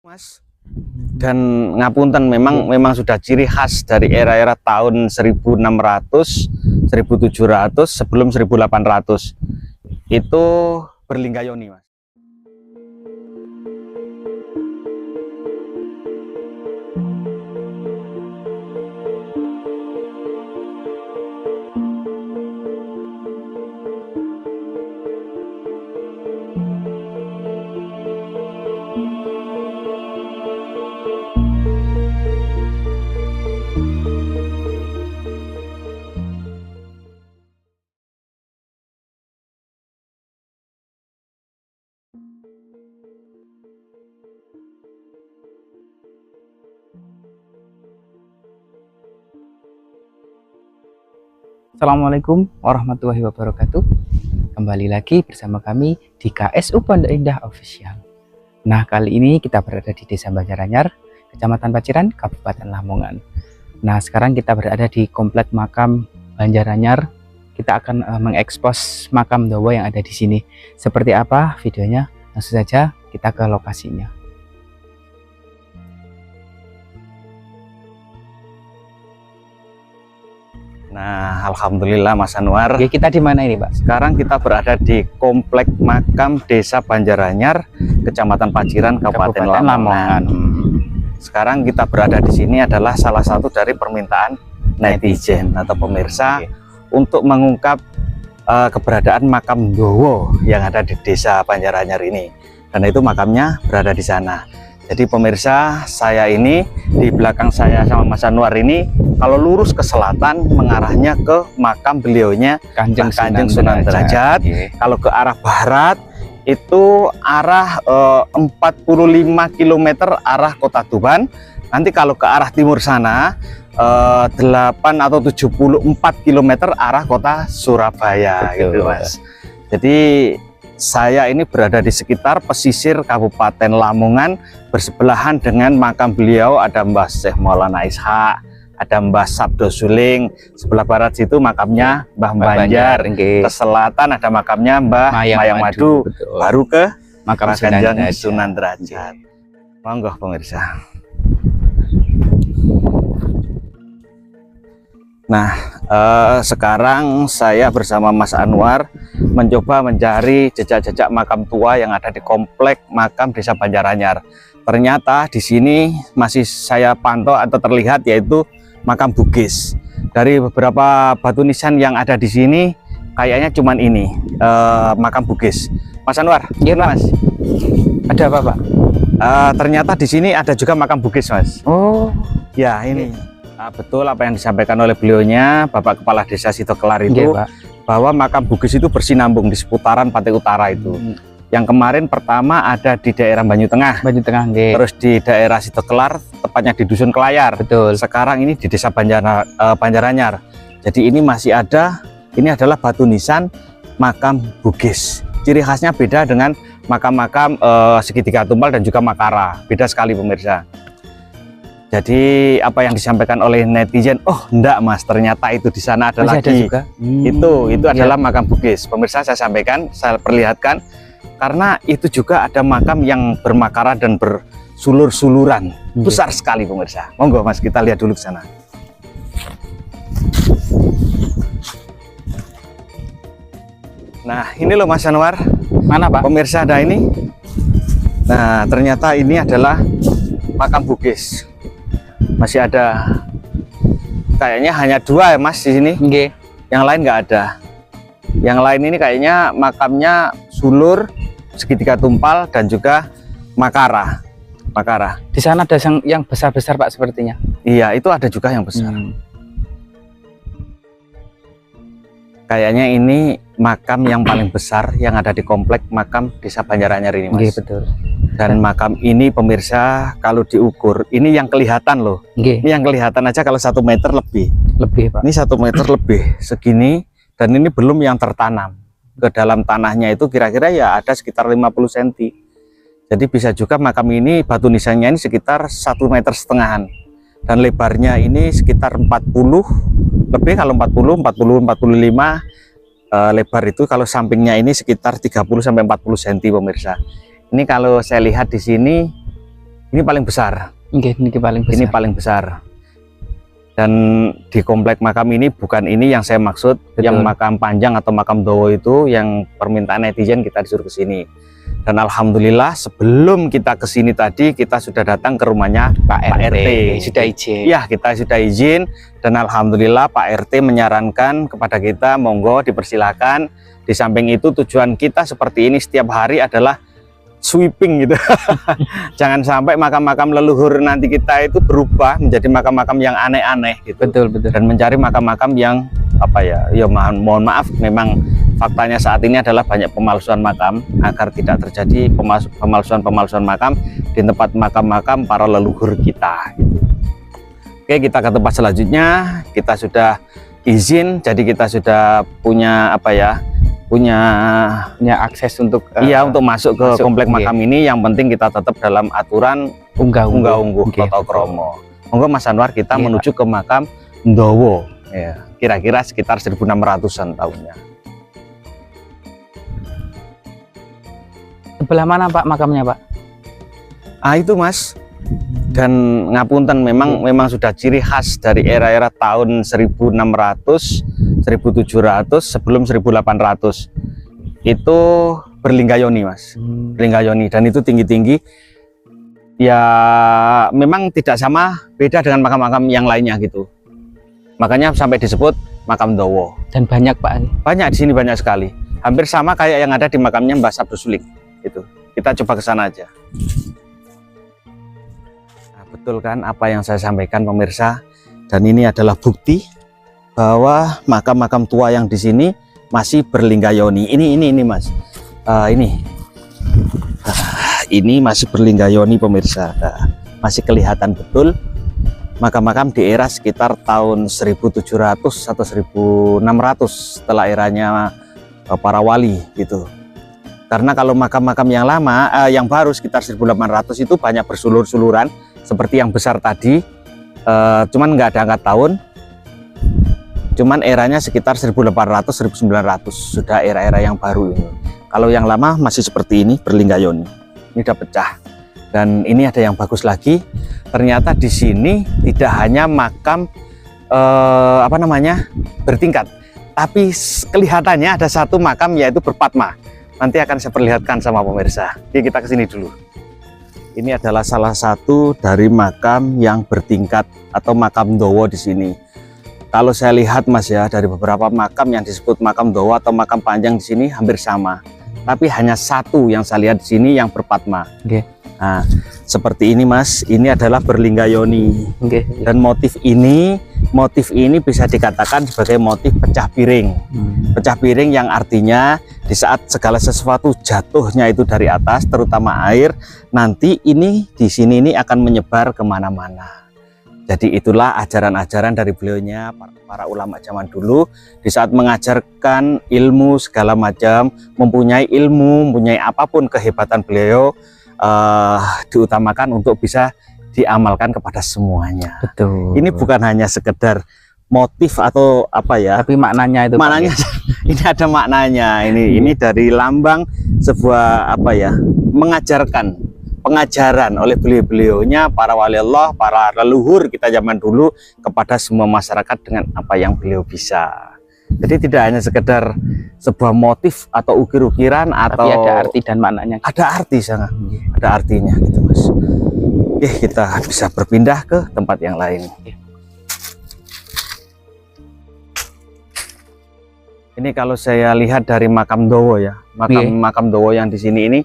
Mas, dan ngapunten memang sudah ciri khas dari era-era tahun 1600, 1700 sebelum 1800 itu berlinggayoni, Mas. Assalamualaikum warahmatullahi wabarakatuh. Kembali lagi bersama kami di KSU Pondok Indah Official. Nah, kali ini kita berada di Desa Banjaranyar, Kecamatan Paciran, Kabupaten Lamongan. Nah, sekarang kita berada di Komplek Makam Banjaranyar. Kita akan mengekspos makam Dawa yang ada di sini. Seperti apa videonya? Langsung saja kita ke lokasinya. Nah, alhamdulillah Mas Anwar. Oke, kita di mana ini, Pak? Sekarang kita berada di Komplek Makam Desa Banjaranyar, Kecamatan Paciran, Kabupaten Lamongan. Sekarang kita berada di sini adalah salah satu dari permintaan netizen atau pemirsa untuk mengungkap keberadaan makam Dawa yang ada di Desa Banjaranyar ini. Dan itu makamnya berada di sana. Jadi pemirsa, saya ini di belakang saya sama Mas Anwar ini, kalau lurus ke selatan mengarahnya ke makam beliaunya Kanjeng Sunan Derajat. Kalau ke arah barat itu arah 45 km arah Kota Tuban. Nanti kalau ke arah timur sana 8 atau 74 km arah Kota Surabaya. Betul, gitu Mas. Jadi saya ini berada di sekitar pesisir Kabupaten Lamongan, bersebelahan dengan makam beliau. Ada Mbah Syekh Maulana Ishak, ada Mbah Sabdo Suling. Sebelah barat situ makamnya Mbah Banjar. Ke selatan ada makamnya Mbah Mayang Madu. Baru ke makam Kanjeng Sunan Derajat. Monggo pemirsa. Nah, sekarang saya bersama Mas Anwar mencoba mencari jejak-jejak makam tua yang ada di Komplek Makam Desa Banjaranyar. Ternyata di sini masih saya pantau atau terlihat yaitu makam Bugis. Dari beberapa batu nisan yang ada di sini, kayaknya cuman ini makam Bugis. Mas Anwar, iya Mas. Ada apa Pak? Ternyata di sini ada juga makam Bugis, Mas. Oh, ya ini. Nah, betul apa yang disampaikan oleh beliaunya, Bapak Kepala Desa Sitokelar itu, bahwa makam Bugis itu bersinambung di seputaran Pantai Utara itu. Yang kemarin pertama ada di daerah Banyu Tengah, terus di daerah Sitokelar, tepatnya di Dusun Kelayar. Betul. Sekarang ini di Desa Banjaranyar. Jadi ini masih ada, ini adalah batu nisan makam Bugis. Ciri khasnya beda dengan makam-makam segitiga tumpal dan juga Makara. Beda sekali pemirsa. Jadi apa yang disampaikan oleh netizen, oh enggak Mas, ternyata itu di sana ada lagi. Ada juga? Itu adalah makam Bugis. Pemirsa, saya sampaikan, saya perlihatkan, karena itu juga ada makam yang bermakara dan bersulur-suluran. Besar sekali pemirsa. Monggo Mas, kita lihat dulu ke sana. Nah, ini loh Mas Anwar. Mana Pak? Pemirsa, ada ini. Nah, ternyata ini adalah makam Bugis. Masih ada, kayaknya hanya dua ya Mas di sini. Yang lain nggak ada. Yang lain ini kayaknya makamnya sulur, segitiga tumpal dan juga Makara. Di sana ada yang besar-besar Pak sepertinya. Iya, itu ada juga yang besar. Kayaknya ini makam yang paling besar yang ada di Komplek Makam Desa Banjaranyar ini Mas. Betul. Dan makam ini pemirsa kalau diukur, ini yang kelihatan loh. Ini yang kelihatan aja kalau 1 meter lebih. Pak. Ini 1 meter lebih segini, dan ini belum yang tertanam. Ke dalam tanahnya itu kira-kira ya ada sekitar 50 cm. Jadi bisa juga makam ini batu nisannya ini sekitar 1,5 meter. Dan lebarnya ini sekitar 40 lebih, kalau 45 lebar itu, kalau sampingnya ini sekitar 30 sampai 40 cm pemirsa. Ini kalau saya lihat di sini Ini paling besar. Ini paling besar. Ini paling besar. Dan di komplek makam ini bukan ini yang saya maksud. Betul. Yang makam panjang atau makam Dowo itu yang permintaan netizen kita disuruh ke sini. Dan alhamdulillah sebelum kita ke sini tadi kita sudah datang ke rumahnya Pak RT. Sudah izin. Ya, kita sudah izin dan alhamdulillah Pak RT menyarankan kepada kita monggo dipersilakan. Di samping itu tujuan kita seperti ini setiap hari adalah sweeping gitu. Jangan sampai makam-makam leluhur nanti kita itu berubah menjadi makam-makam yang aneh-aneh gitu. Betul. Dan mencari makam-makam yang apa ya, mohon maaf memang faktanya saat ini adalah banyak pemalsuan makam. Agar tidak terjadi pemalsuan makam di tempat makam-makam para leluhur kita gitu. Oke, kita ke tempat selanjutnya. Kita sudah izin, jadi kita sudah punya apa ya, punya akses untuk untuk masuk ke komplek makam ini. Yang penting kita tetap dalam aturan unggah-ungguh tata krama. Monggo Mas Anwar, kita menuju ke makam Dowo ya, kira-kira sekitar 1600-an tahunnya. Sebelah mana Pak makamnya Pak? Itu Mas. Dan ngapunten memang sudah ciri khas dari era-era tahun 1600, 1700 sebelum 1800 itu berlinggayoni Mas. Berlinggayoni, dan itu tinggi-tinggi ya, memang tidak sama, beda dengan makam-makam yang lainnya gitu. Makanya sampai disebut makam Dowo. Dan banyak Pak? Banyak, di sini banyak sekali. Hampir sama kayak yang ada di makamnya Mbah Sabdo Suling itu. Kita coba ke sana aja. Betul kan apa yang saya sampaikan pemirsa, dan ini adalah bukti bahwa makam-makam tua yang di sini masih berlinggayoni. Ini Mas, ini masih berlinggayoni pemirsa. Masih kelihatan betul makam-makam di era sekitar tahun 1700 atau 1600 setelah eranya para wali gitu. Karena kalau makam-makam yang lama, yang baru sekitar 1800 itu banyak bersulur-suluran seperti yang besar tadi, cuman nggak ada angka tahun, cuman eranya sekitar 1800-1900, sudah era-era yang baru ini. Kalau yang lama masih seperti ini, berlinggayoni. Ini udah pecah. Dan ini ada yang bagus lagi, ternyata di sini tidak hanya makam bertingkat, tapi kelihatannya ada satu makam yaitu berpatma. Nanti akan saya perlihatkan sama pemirsa. Oke, kita ke sini dulu. Ini adalah salah satu dari makam yang bertingkat atau makam Dowo di sini. Kalau saya lihat Mas ya, dari beberapa makam yang disebut makam Dowo atau makam panjang di sini hampir sama. Tapi hanya satu yang saya lihat di sini yang berpatma. Nah, seperti ini Mas, ini adalah berlinggayoni. Dan motif ini bisa dikatakan sebagai motif pecah piring. Pecah piring yang artinya di saat segala sesuatu jatuhnya itu dari atas, terutama air, nanti ini di sini ini akan menyebar kemana-mana. Jadi itulah ajaran-ajaran dari beliaunya, para ulama zaman dulu, di saat mengajarkan ilmu segala macam, mempunyai ilmu, mempunyai apapun kehebatan beliau, diutamakan untuk bisa diamalkan kepada semuanya. Betul. Ini bukan hanya sekedar motif atau apa ya, tapi maknanya itu maknanya ini ada maknanya. Ini dari lambang sebuah apa ya, pengajaran oleh beliau-beliaunya para wali Allah, para leluhur kita zaman dulu kepada semua masyarakat dengan apa yang beliau bisa. Jadi tidak hanya sekedar sebuah motif atau ukir-ukiran, atau ada arti dan maknanya. Ada arti sangat, ada artinya gitu Mas. Oke, kita bisa berpindah ke tempat yang lain. Ini kalau saya lihat dari makam Dowo ya, makam Dowo yang di sini ini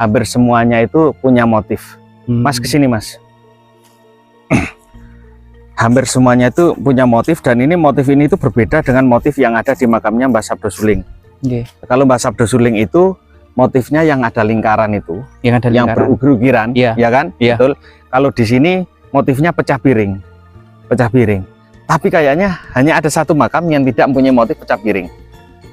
hampir semuanya itu punya motif. Mas kesini Mas. Hampir semuanya itu punya motif, dan ini motif ini itu berbeda dengan motif yang ada di makamnya Mbah Sabdo Suling. Kalau Mbah Sabdo Suling itu motifnya yang ada lingkaran itu, yang berukir-ukiran, ya kan? Betul. Kalau di sini motifnya pecah piring, Tapi kayaknya hanya ada satu makam yang tidak mempunyai motif pecah piring.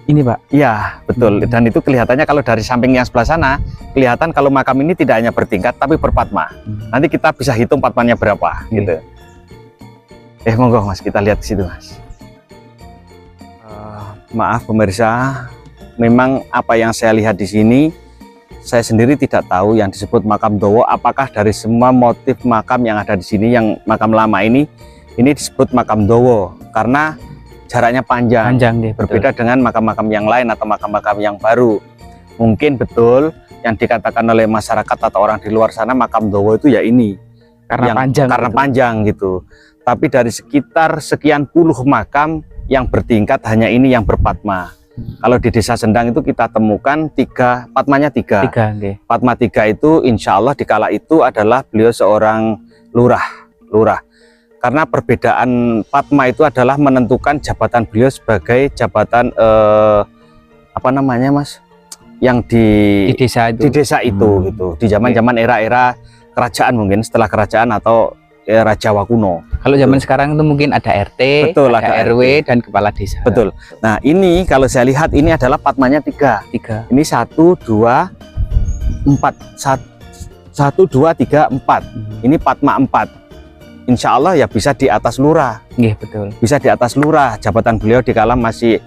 Ini Pak? Iya betul. Dan itu kelihatannya kalau dari samping yang sebelah sana, kelihatan kalau makam ini tidak hanya bertingkat tapi berpatma. Nanti kita bisa hitung patmanya berapa gitu. Monggo Mas, kita lihat di situ Mas. Maaf pemirsa, memang apa yang saya lihat di sini saya sendiri tidak tahu yang disebut makam Dowo apakah dari semua motif makam yang ada di sini, yang makam lama ini disebut makam Dowo karena jaraknya panjang deh, berbeda dengan makam-makam yang lain atau makam-makam yang baru. Mungkin betul yang dikatakan oleh masyarakat atau orang di luar sana makam Dowo itu ya ini karena panjang gitu. Tapi dari sekitar sekian puluh makam yang bertingkat, hanya ini yang berpatma. Kalau di Desa Sendang itu kita temukan patmanya tiga. Patma 3 itu insya Allah dikala itu adalah beliau seorang lurah. Karena perbedaan patma itu adalah menentukan jabatan beliau sebagai jabatan apa namanya Mas? Yang di desa itu gitu. Di zaman-zaman era-era kerajaan, mungkin setelah kerajaan atau era Jawa kuno. Kalau zaman sekarang itu mungkin ada RT, betul, ada RW dan kepala desa. Betul. Nah ini kalau saya lihat ini adalah patmanya tiga. Ini 1, 2, 4. 1, 2, 3, 4. Ini patma 4. Insya Allah ya bisa di atas lurah. Iya betul. Bisa di atas lurah. Jabatan beliau dikala masih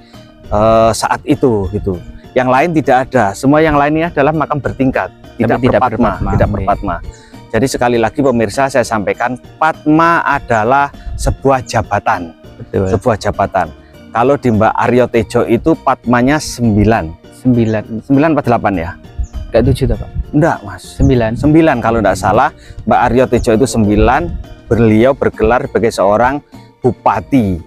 saat itu gitu. Yang lain tidak ada. Semua yang lainnya adalah makam bertingkat, tidak berpatma. Jadi sekali lagi pemirsa saya sampaikan, patma adalah sebuah jabatan. Betul. Sebuah jabatan. Kalau di Mbak Aryo Tejo itu patmanya 9 apa 8 ya? Enggak 7 toh Pak? Enggak Mas, 9 kalau enggak salah. Mbak Aryo Tejo itu 9. Beliau bergelar sebagai seorang bupati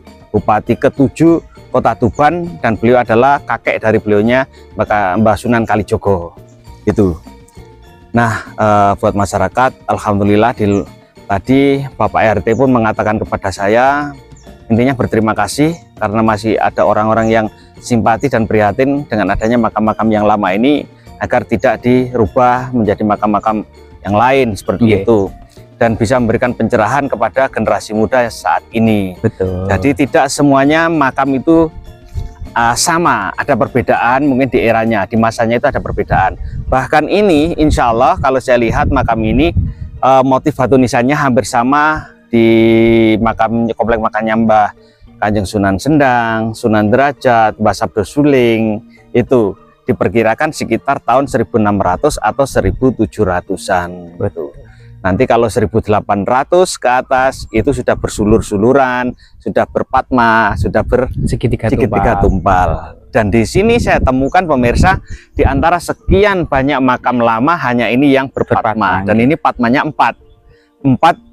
ke-7 Kota Tuban, dan beliau adalah kakek dari beliaunya Mbah Sunan Kalijogo itu. Nah buat masyarakat, alhamdulillah tadi Bapak RT pun mengatakan kepada saya, intinya berterima kasih karena masih ada orang-orang yang simpati dan prihatin dengan adanya makam-makam yang lama ini agar tidak dirubah menjadi makam-makam yang lain seperti itu, dan bisa memberikan pencerahan kepada generasi muda saat ini. Betul. Jadi tidak semuanya makam itu sama, ada perbedaan mungkin di eranya, di masanya itu ada perbedaan. Bahkan ini insya Allah kalau saya lihat makam ini motif batu nisannya hampir sama di komplek makamnya Mbah Kanjeng Sunan Sendang, Sunan Derajat, Mbah Sabdo Suling, itu diperkirakan sekitar tahun 1600 atau 1700-an. Betul. Nanti kalau 1800 ke atas itu sudah bersulur-suluran, sudah berpatma, sudah segitiga tumpal. Dan di sini saya temukan pemirsa, di antara sekian banyak makam lama hanya ini yang berpatma, dan ini patmanya 4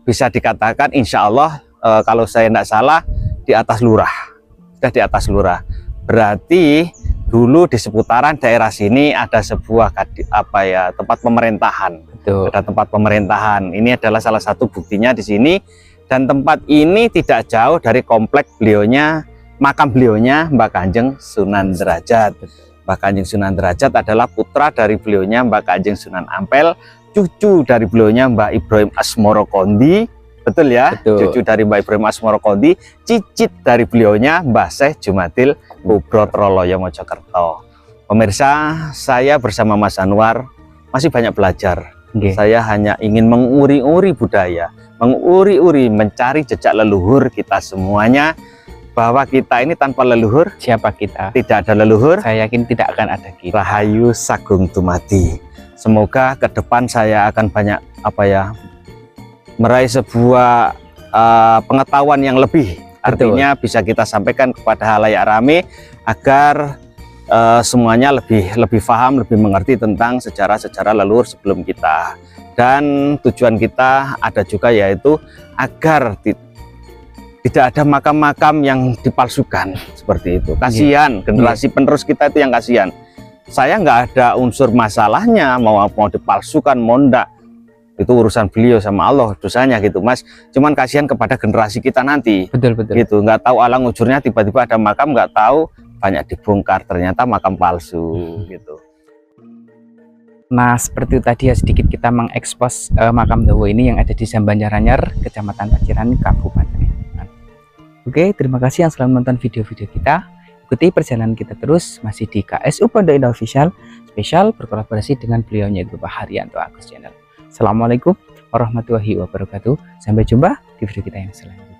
bisa dikatakan insya Allah kalau saya tidak salah di atas lurah, sudah di atas lurah. Berarti dulu di seputaran daerah sini ada sebuah tempat pemerintahan. Betul. Ada tempat pemerintahan. Ini adalah salah satu buktinya di sini, dan tempat ini tidak jauh dari komplek makam beliaunya Mbah Kanjeng Sunan Derajat. Mbah Kanjeng Sunan Derajat adalah putra dari beliaunya Mbah Kanjeng Sunan Ampel, cucu dari beliaunya Mbah Ibrahim Asmoro Kondi. Betul ya? Betul. Cucu dari Mbah Ibrahim Asmoro Kondi, cicit dari beliaunya Mbah Syekh Jumadil Kubro Troloyo Mojokerto. Pemirsa, saya bersama Mas Anwar masih banyak belajar. Saya hanya ingin menguri-uri budaya, mencari jejak leluhur kita semuanya, bahwa kita ini tanpa leluhur, siapa kita? Tidak ada leluhur, saya yakin tidak akan ada kita. Rahayu Sagung Tumati. Semoga ke depan saya akan banyak meraih sebuah pengetahuan yang lebih. Artinya bisa kita sampaikan kepada halayak rame agar semuanya lebih paham, lebih mengerti tentang sejarah-sejarah leluhur sebelum kita. Dan tujuan kita ada juga yaitu agar tidak ada makam-makam yang dipalsukan seperti itu. Kasihan generasi penerus kita itu yang kasihan. Saya nggak ada unsur masalahnya mau dipalsukan, mau enggak, itu urusan beliau sama Allah, dosanya gitu Mas. Cuman kasihan kepada generasi kita nanti. Betul. Gitu, nggak tahu alang ujurnya, tiba-tiba ada makam nggak tahu, banyak dibongkar ternyata makam palsu gitu. Nah seperti itu tadi ya, sedikit kita mengekspos makam Dowo ini yang ada di Desa Banjaranyar, Kecamatan Paciran, Kabupaten. Oke, terima kasih yang selalu menonton video-video kita. Ikuti perjalanan kita terus masih di KSU Pondok Indah Official, spesial berkolaborasi dengan beliaunya itu Pak Haryanto Agus Channel. Assalamualaikum warahmatullahi wabarakatuh. Sampai jumpa di video kita yang selanjutnya.